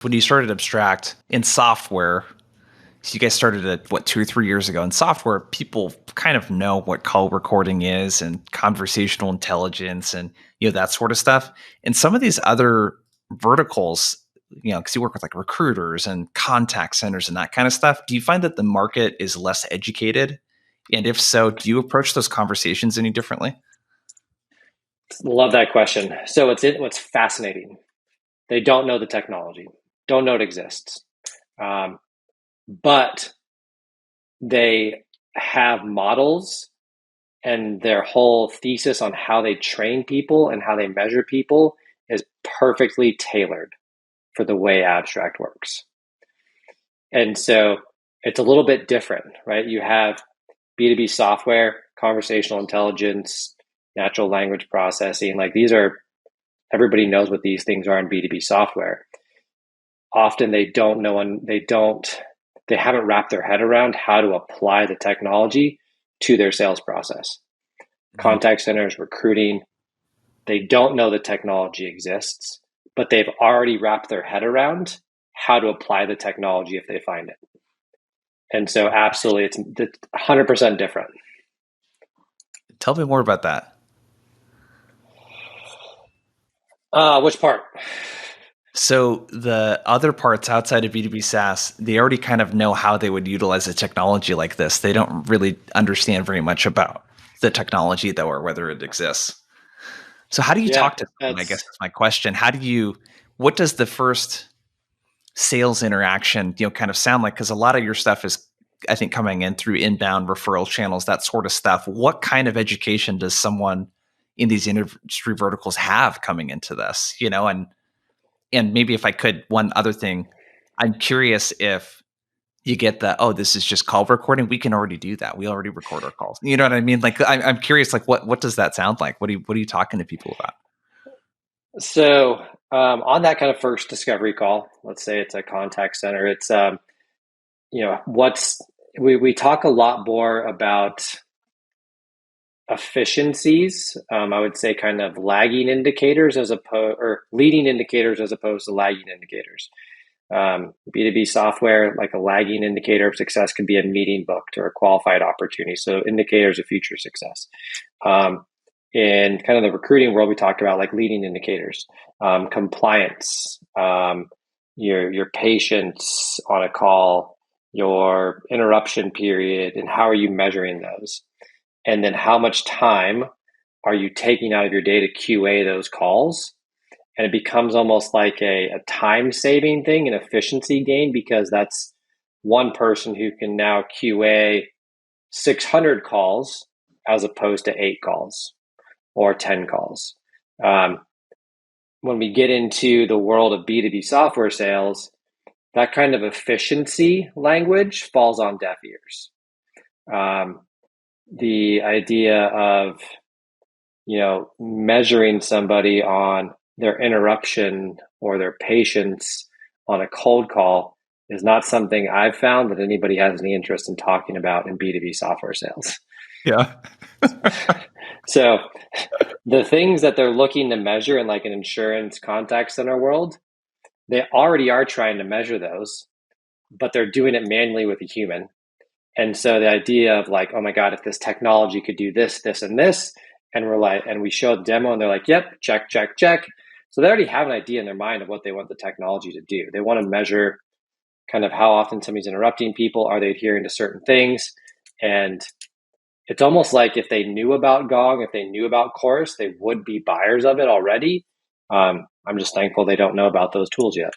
When you started Abstrakt in software, so you guys started it, 2 or 3 years ago in software, people kind of know what call recording is and conversational intelligence and, that sort of stuff. And some of these other verticals, because you work with like recruiters and contact centers and that kind of stuff, do you find that the market is less educated? And if so, do you approach those conversations any differently? Love that question. So what's fascinating. They don't know the technology, don't know it exists, but they have models, and their whole thesis on how they train people and how they measure people is perfectly tailored for the way Abstrakt works. And so it's a little bit different, right? You have B2B software, conversational intelligence, natural language processing. Like everybody knows what these things are in B2B software. Often they don't know, and they haven't wrapped their head around how to apply the technology to their sales process. Contact centers, recruiting, they don't know the technology exists, but they've already wrapped their head around how to apply the technology if they find it. And so absolutely, it's 100% different. Tell me more about that. Which part? So the other parts outside of B2B SaaS, they already kind of know how they would utilize a technology like this. They don't really understand very much about the technology, though, or whether it exists. So how do you talk to them? I guess that's my question. What does the first sales interaction, kind of sound like? Because a lot of your stuff is, I think, coming in through inbound referral channels, that sort of stuff. What kind of education does someone in these industry verticals have coming into this, and maybe if I could, one other thing, I'm curious if you get this is just call recording. We can already do that. We already record our calls. You know what I mean? Like, I'm curious, like, what does that sound like? What are you talking to people about? So on that kind of first discovery call, let's say it's a contact center, it's, we talk a lot more about efficiencies. I would say kind of lagging indicators or leading indicators as opposed to lagging indicators. B2B software, like a lagging indicator of success could be a meeting booked or a qualified opportunity. So indicators of future success. In kind of the recruiting world, we talked about like leading indicators, compliance, your patience on a call, your interruption period, and how are you measuring those? And then how much time are you taking out of your day to QA those calls? And it becomes almost like a time saving thing, an efficiency gain, because that's one person who can now QA 600 calls as opposed to 8 calls or 10 calls. When we get into the world of B2B software sales, that kind of efficiency language falls on deaf ears. The idea of, measuring somebody on their interruption or their patience on a cold call is not something I've found that anybody has any interest in talking about in B2B software sales. Yeah. So the things that they're looking to measure in like an insurance contact center world, they already are trying to measure those, but they're doing it manually with a human. And so the idea of like, oh my God, if this technology could do this, this, and this, and we're like, and we show a demo and they're like, yep, check, check, check. So they already have an idea in their mind of what they want the technology to do. They want to measure kind of how often somebody's interrupting people. Are they adhering to certain things? And it's almost like if they knew about Gong, if they knew about Chorus, they would be buyers of it already. I'm just thankful they don't know about those tools yet.